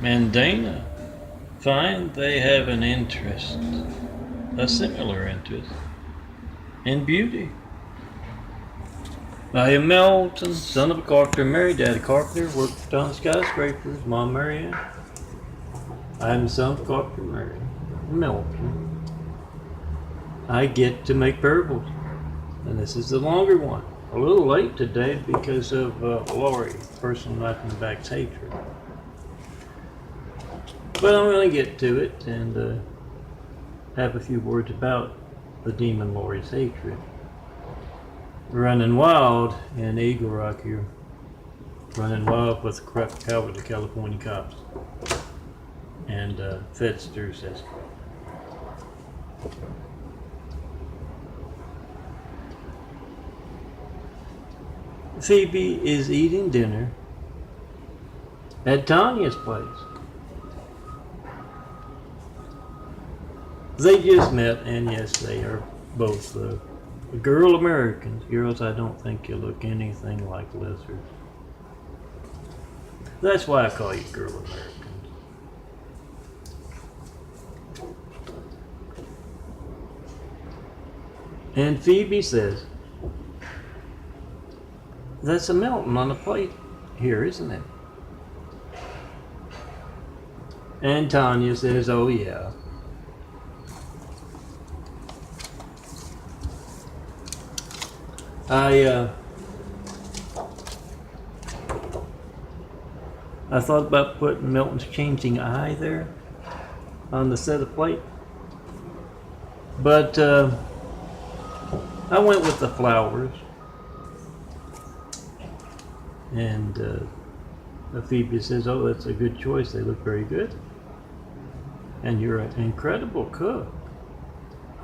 and Dana find they have an interest, a similar interest, in beauty. I am Melton, son of a carpenter, married, dad a carpenter, worked on skyscrapers, mom Marianne. I am the son of a carpenter, married, Melton. I get to make parables, and this is the longer one. A little late today because of Lori, person life in the back's hatred. But I'm going to get to it and have a few words about the demon Lori's hatred. Running wild in Eagle Rock here. Running wild with the cowardly California cops. And Fedster says. Phoebe is eating dinner at Tanya's place. They just met, and yes, they are both girl Americans. Girls, I don't think you look anything like lizards. That's why I call you girl Americans. And Phoebe says, "That's a Melton on the plate here, isn't it?" And Tanya says, "Oh yeah." I thought about putting Milton's changing eye there on the set of plate, but I went with the flowers, and Phoebe says, "Oh, that's a good choice. They look very good, and you're an incredible cook."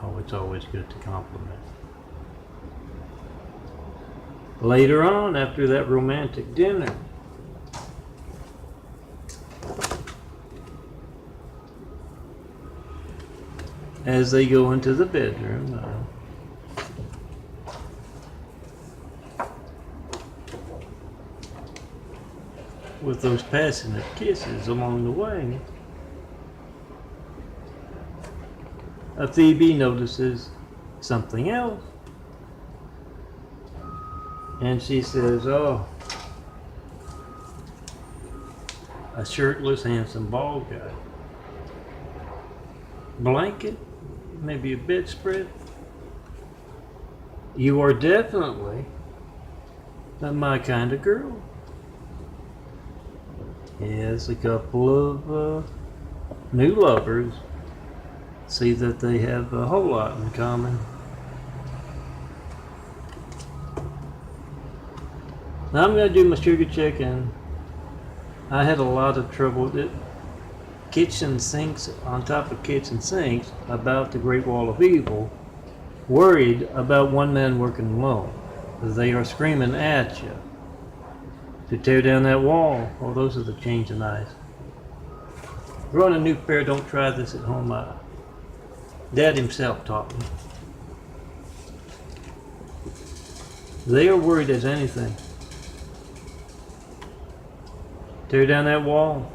Oh, it's always good to compliment. Later on, after that romantic dinner, as they go into the bedroom, with those passionate kisses along the way, Phoebe notices something else. And she says, "Oh, a shirtless, handsome, bald guy. Blanket, maybe a bedspread. You are definitely not my kind of girl." Yes, a couple of new lovers see that they have a whole lot in common. Now I'm going to do my sugar check, and I had a lot of trouble with it. Kitchen sinks on top of kitchen sinks about the Great Wall of Evil, worried about one man working alone. They are screaming at you to tear down that wall. Oh, those are the changing eyes. Growing a new pair, don't try this at home. Dad himself taught me. They are worried as anything. Tear down that wall.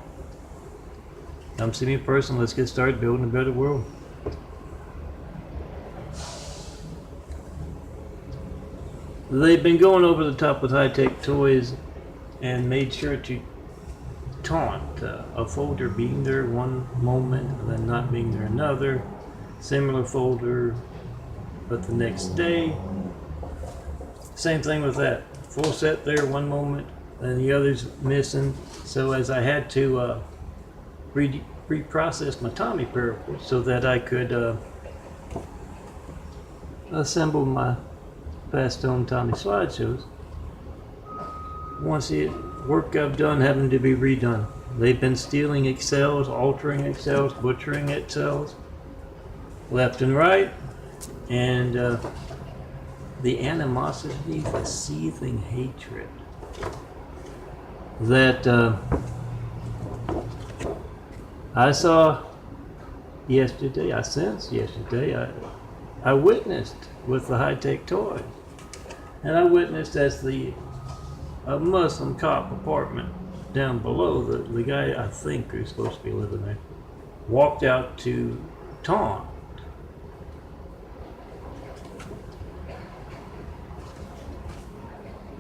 Come see me in person. Let's get started building a better world. They've been going over the top with high-tech toys and made sure to taunt a folder being there one moment and then not being there another. Similar folder, but the next day. Same thing with that. Full set there one moment and the other's missing. So as I had to reprocess my Tommy parables so that I could assemble my Fastone Tommy slideshows. Once the work I've done having to be redone. They've been stealing Excels, altering Excels, butchering Excels, left and right, and the animosity, the seething hatred that I saw yesterday, I sensed yesterday, I witnessed with the high-tech toys. And I witnessed as the Muslim cop apartment down below, the guy I think who's supposed to be living there walked out to taunt.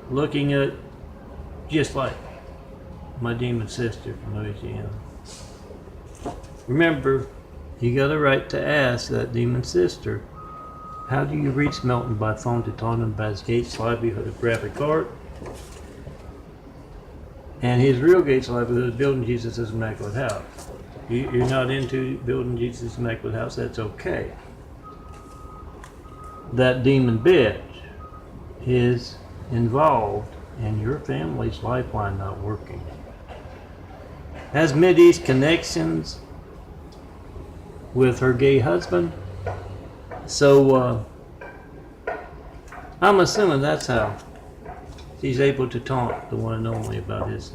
Looking at just like my demon sister from Louisiana. Remember, you got a right to ask that demon sister, how do you reach Melton by phone to taunt him about his Gates livelihood of graphic art? And his real Gates livelihood is building Jesus' Immaculate House. You're not into building Jesus' Immaculate House, that's okay. That demon bitch is involved in your family's lifeline not working. Has Mideast connections with her gay husband. So I'm assuming that's how she's able to taunt the one and only about his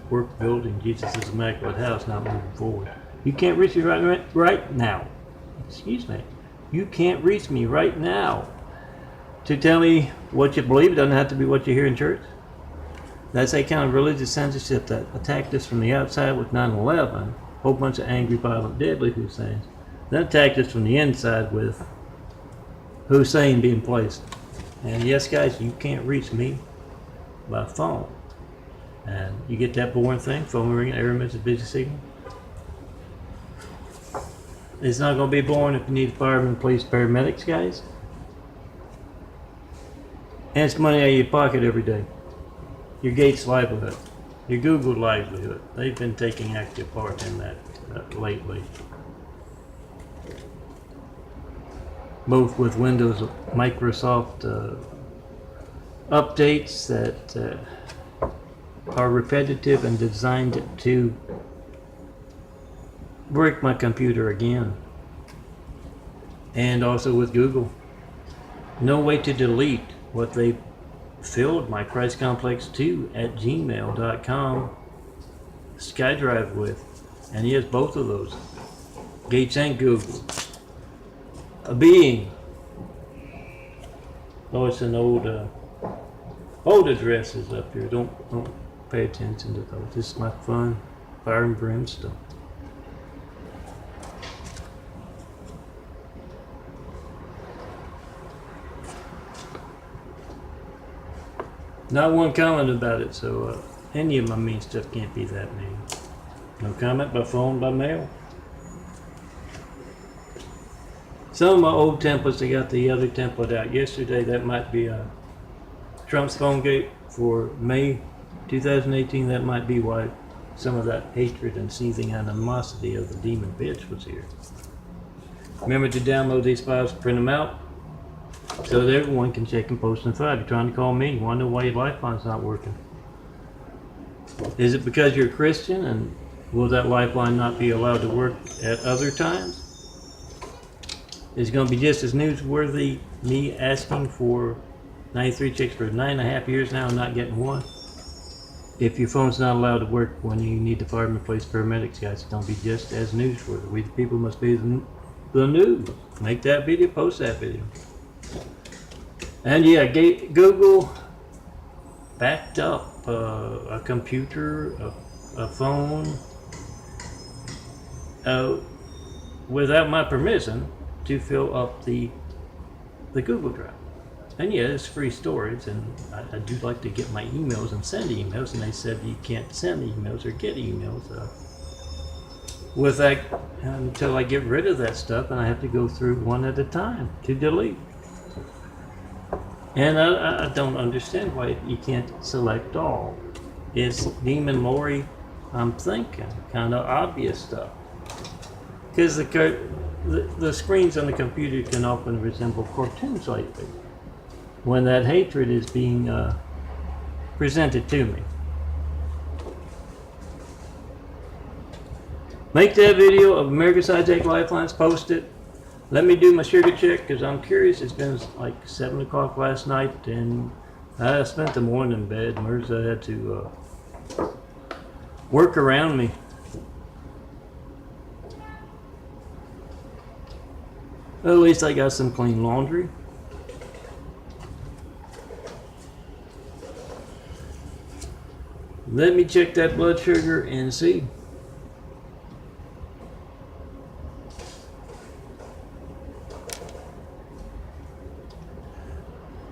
work building Jesus' Immaculate House not moving forward. You can't reach me right now. Excuse me. You can't reach me right now to tell me what you believe. It doesn't have to be what you hear in church. That's a kind of religious censorship that attacked us from the outside with 9/11, a whole bunch of angry, violent, deadly Husseins. Then attacked us from the inside with Hussein being placed. And yes, guys, you can't reach me by phone. And you get that boring thing, phone ringing, error message, busy signal. It's not going to be boring if you need firemen, police, paramedics, guys. And it's money out of your pocket every day. Your Gates livelihood, your Google livelihood. They've been taking active part in that lately. Both with Windows, Microsoft updates that are repetitive and designed to break my computer again. And also with Google. No way to delete what they filled my Christ Complex 2 at gmail.com SkyDrive with. And yes, both of those, Gates and Google. A being. Oh, it's an old addresses up here. Don't pay attention to those. This is my fun, fire and brimstone. Not one comment about it, so any of my mean stuff can't be that mean. No comment by phone, by mail. Some of my old templates, I got the other template out yesterday. That might be Trump's phone gate for May 2018. That might be why some of that hatred and seething animosity of the demon bitch was here. Remember to download these files, print them out, so that everyone can check and post them. If you're trying to call me, you want to know why your Lifeline's not working. Is it because you're a Christian, and will that Lifeline not be allowed to work at other times? Is it going to be just as newsworthy me asking for 93 checks for 9.5 years now and not getting one? If your phone's not allowed to work when you need the fireman, police, paramedics, guys, it's going to be just as newsworthy. We the people must be the news. Make that video, post that video. And yeah, Google backed up a computer, a phone, without my permission to fill up the Google Drive. And yeah, it's free storage, and I do like to get my emails and send emails, and they said you can't send emails or get emails with that until I get rid of that stuff, and I have to go through one at a time to delete. And I don't understand why you can't select all. It's Demon Lori, I'm thinking, kind of obvious stuff. Because the screens on the computer can often resemble cartoons lately when that hatred is being presented to me. Make that video of America's Unhijacked Lifelines, post it. Let me do my sugar check because I'm curious. It's been like 7 o'clock last night and I spent the morning in bed. Mirza had to work around me. Well, at least I got some clean laundry. Let me check that blood sugar and see.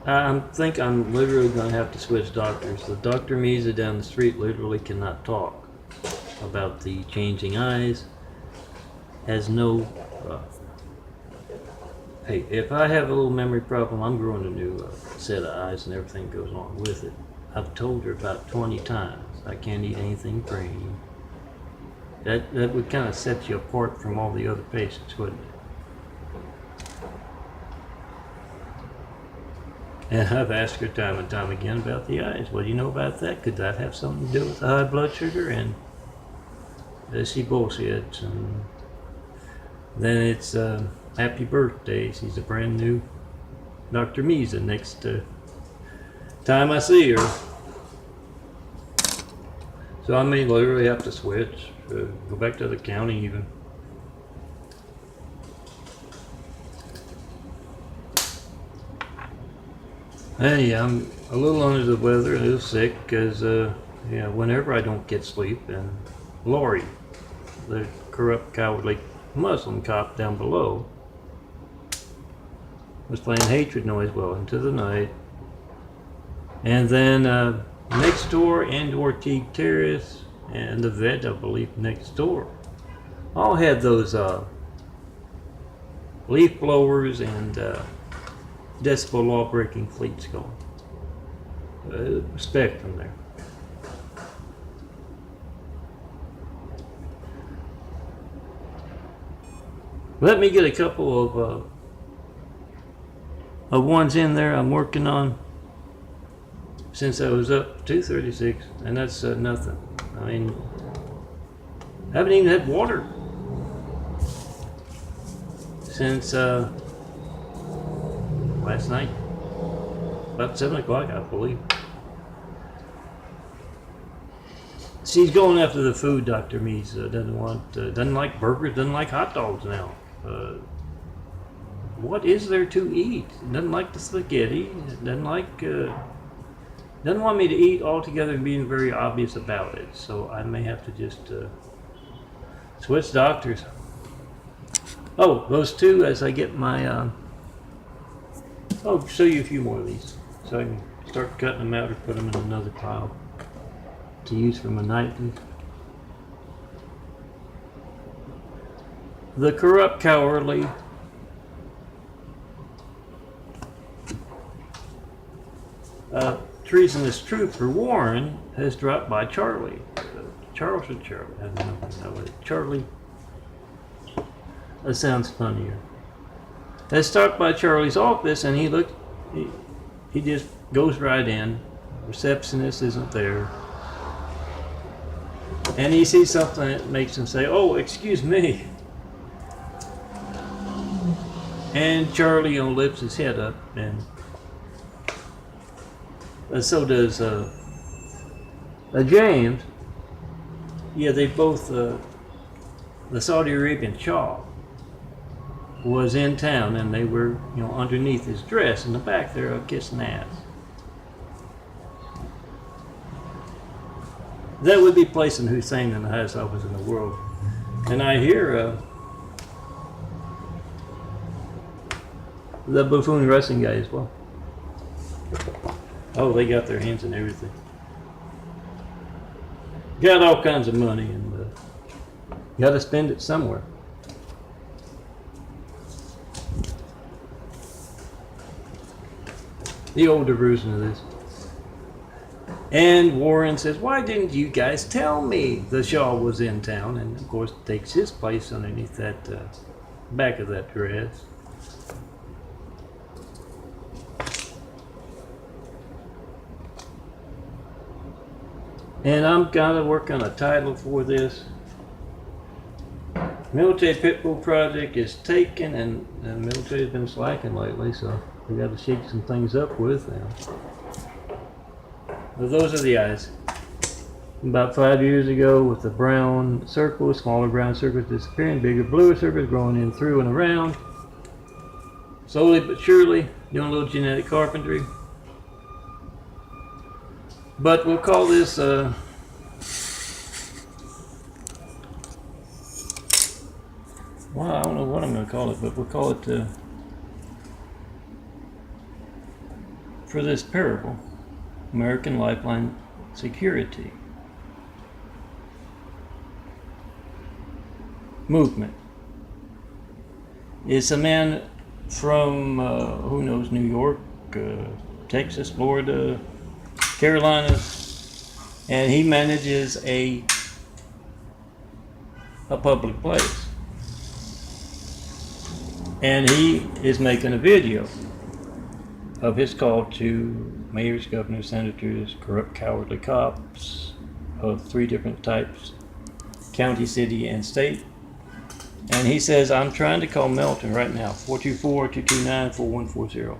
I think I'm literally going to have to switch doctors. The Dr. Misa down the street literally cannot talk about the changing eyes. Has no... hey, if I have a little memory problem, I'm growing a new set of eyes and everything goes on with it. I've told her about 20 times I can't eat anything green. That would kind of set you apart from all the other patients, wouldn't it? And I've asked her time and time again about the eyes. What do you know about that? Could that have something to do with the high blood sugar? And she bullshits. And then it's happy birthday. She's a brand new Dr. Misa next time I see her. So I may literally have to switch, go back to the county even. Hey, I'm a little under the weather, a little sick, because whenever I don't get sleep, and Lori, the corrupt, cowardly Muslim cop down below, was playing Hatred Noise well into the night. And then next door and Ortigue Terrace and the vet, I believe, next door, all had those leaf blowers and decibel law breaking fleets going. Spectrum there. Let me get a couple of ones in there I'm working on since I was up 236, and that's nothing. I mean, I haven't even had water since last night, about 7 o'clock, I believe. She's going after the food, Dr. Misa. Doesn't like burgers, doesn't like hot dogs now. What is there to eat? Doesn't like the spaghetti. Doesn't want me to eat altogether and being very obvious about it. So I may have to just switch doctors. Oh, those two as I get my... I'll show you a few more of these so I can start cutting them out or put them in another pile to use for my nightly. The corrupt, cowardly treasonous trooper Warren has dropped by Charlie. Charles or Charlie? I don't know. Charlie. That sounds funnier. Has stopped by Charlie's office, and he just goes right in. Receptionist isn't there. And he sees something that makes him say, "Oh, excuse me." And Charlie lifts his head up, and so does James. Yeah, they both, the Saudi Arabian Shah was in town, and they were, underneath his dress in the back there, kissing ass. That would be placing Hussein in the highest office in the world. And I hear the buffoon wrestling guy as well. Oh, they got their hands in everything. Got all kinds of money, and got to spend it somewhere. The older version of this. And Warren says, "Why didn't you guys tell me the Shaw was in town?" And of course takes his place underneath that back of that dress. And I'm gonna work on a title for this. Military Pitbull Project is taken, and the military's been slacking lately, so we got to shake some things up with them. Well, those are the eyes. About 5 years ago, with the brown circles, smaller brown circles disappearing, bigger bluer circles growing in through and around. Slowly but surely, doing a little genetic carpentry. But we'll call this well, I don't know what I'm going to call it, but we'll call it, for this parable, American Lifeline Security Movement. It's a man from, who knows, New York, Texas, Florida, Carolina, and he manages a public place. And he is making a video of his call to mayors, governors, senators, corrupt, cowardly cops of 3 different types, county, city, and state. And he says, I'm trying to call Melton right now, 424-229-4140.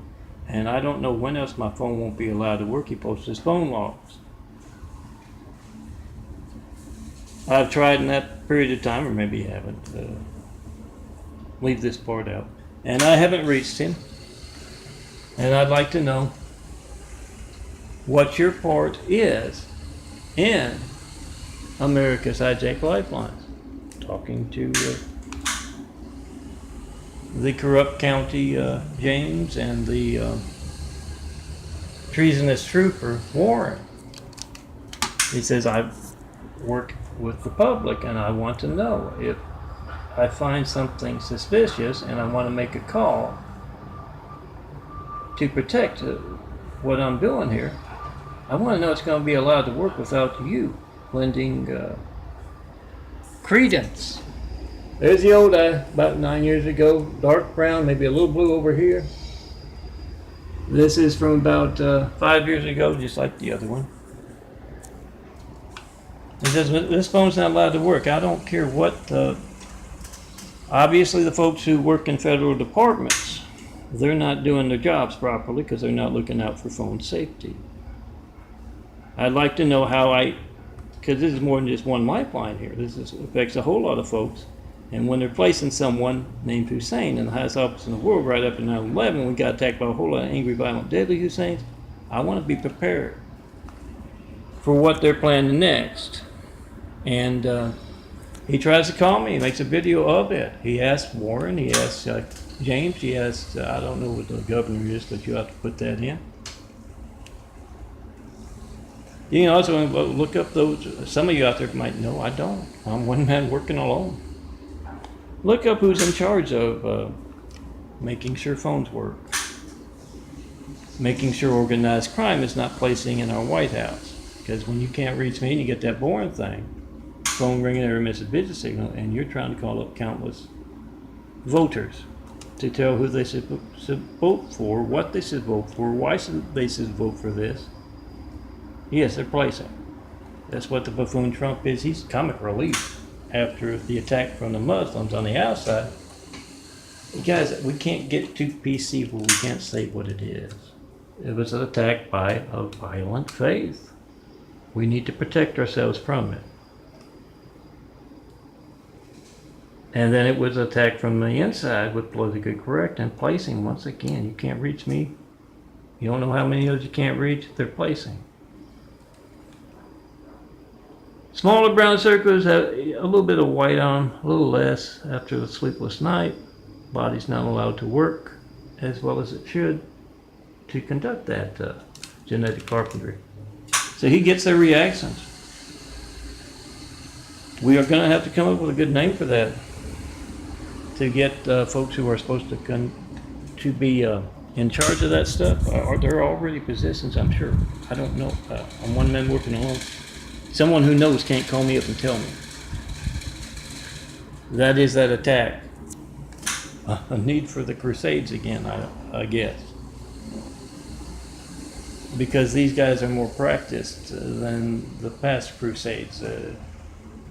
And I don't know when else my phone won't be allowed to work. He posts his phone logs. I've tried in that period of time, or maybe you haven't. Leave this part out. And I haven't reached him. And I'd like to know what your part is in America's Hijacked Lifelines. Talking to the corrupt county James and the treasonous trooper Warren. He says, I work with the public and I want to know if I find something suspicious and I want to make a call to protect what I'm doing here. I want to know it's going to be allowed to work without you lending credence. There's the old eye, about 9 years ago, dark brown, maybe a little blue over here. This is from about 5 years ago, just like the other one. It says, this phone's not allowed to work. I don't care what, obviously the folks who work in federal departments, they're not doing their jobs properly because they're not looking out for phone safety. I'd like to know how because this is more than just one lifeline here. This affects a whole lot of folks. And when they're placing someone named Hussein in the highest office in the world right up in 9/11, we got attacked by a whole lot of angry, violent, deadly Husseins. I want to be prepared for what they're planning next. And he tries to call me. He makes a video of it. He asks Warren. He asks James. He asks, I don't know what the governor is, but you have to put that in. You can also look up those. Some of you out there might know. I don't. I'm one man working alone. Look up who's in charge of making sure phones work. Making sure organized crime is not placing in our White House. Because when you can't reach me and you get that boring thing, phone ringing every missed business signal, and you're trying to call up countless voters to tell who they should vote for, what they should vote for, why they should vote for this. Yes, they're placing. That's what the buffoon Trump is. He's comic relief after the attack from the Muslims on the outside. Guys, we can't get too PC where we can't say what it is. It was an attack by a violent faith. We need to protect ourselves from it. And then it was attacked from the inside with politically correct and placing. Once again, you can't reach me. You don't know how many of those you can't reach. They're placing. Smaller brown circles have a little bit of white on, a little less after the sleepless night. Body's not allowed to work as well as it should to conduct that genetic carpentry. So he gets their reactions. We are going to have to come up with a good name for that to get folks who are supposed to be in charge of that stuff. Or they're already positions, I'm sure. I don't know. I'm one man working alone. Someone who knows can't call me up and tell me. That is that attack. A need for the crusades again, I guess. Because these guys are more practiced than the past crusades.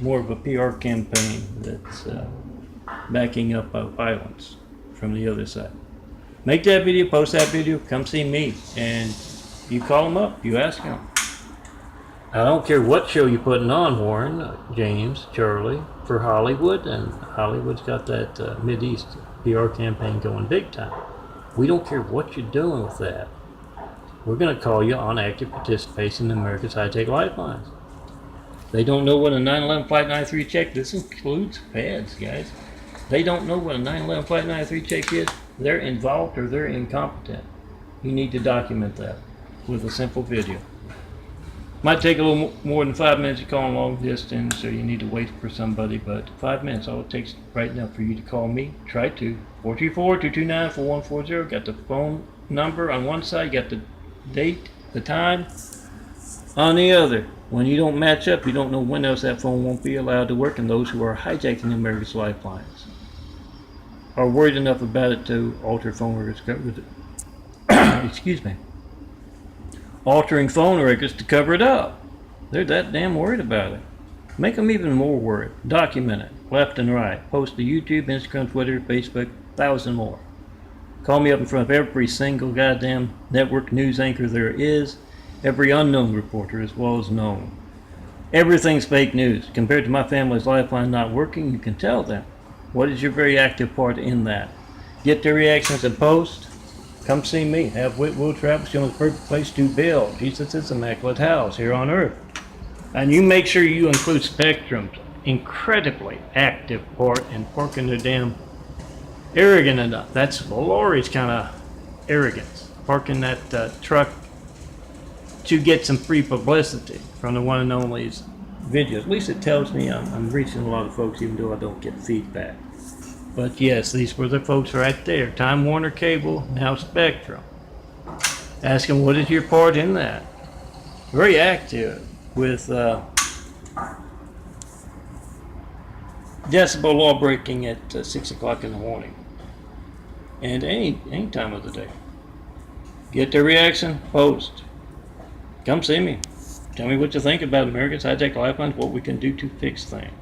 More of a PR campaign that's backing up violence from the other side. Make that video, post that video, come see me. And you call them up, you ask them. I don't care what show you're putting on, Warren, James, Charlie, for Hollywood. And Hollywood's got that Mideast PR campaign going big time. We don't care what you're doing with that. We're going to call you on active participation in America's Hijacked Lifelines. They don't know what a 9/11 Flight 93 check. This includes feds, guys. They don't know what a 911 Flight 93 check is. They're involved or they're incompetent. You need to document that with a simple video. Might take a little more than 5 minutes to call long distance, so you need to wait for somebody, but 5 minutes, all it takes right now for you to call me. Try to. 424-229-4140. Got the phone number on one side, got the date, the time on the other. When you don't match up, you don't know when else that phone won't be allowed to work, and those who are hijacking America's Lifelines are worried enough about it to alter phone records. Excuse me. Altering phone records to cover it up. They're that damn worried about it. Make them even more worried. Document it, left and right. Post to YouTube, Instagram, Twitter, Facebook, 1,000 more. Call me up in front of every single goddamn network news anchor there is, every unknown reporter as well as known. Everything's fake news. Compared to my family's lifeline not working, you can tell them. What is your very active part in that? Get their reactions and post. Come see me. Have Whitwell Travel Show the perfect place to build. Jesus' immaculate house here on earth. And you make sure you include Spectrum's incredibly active part in parking their damn arrogant enough. That's Lori's kind of arrogance. Parking that truck to get some free publicity from the one and only's videos. At least it tells me I'm reaching a lot of folks, even though I don't get feedback. But yes, these were the folks right there. Time Warner Cable, now Spectrum. Asking what is your part in that? Very active with decibel law breaking at 6 o'clock in the morning. And any time of the day. Get their reaction, post. Come see me. Tell me what you think about America's Hijacked Lifelines, what we can do to fix things.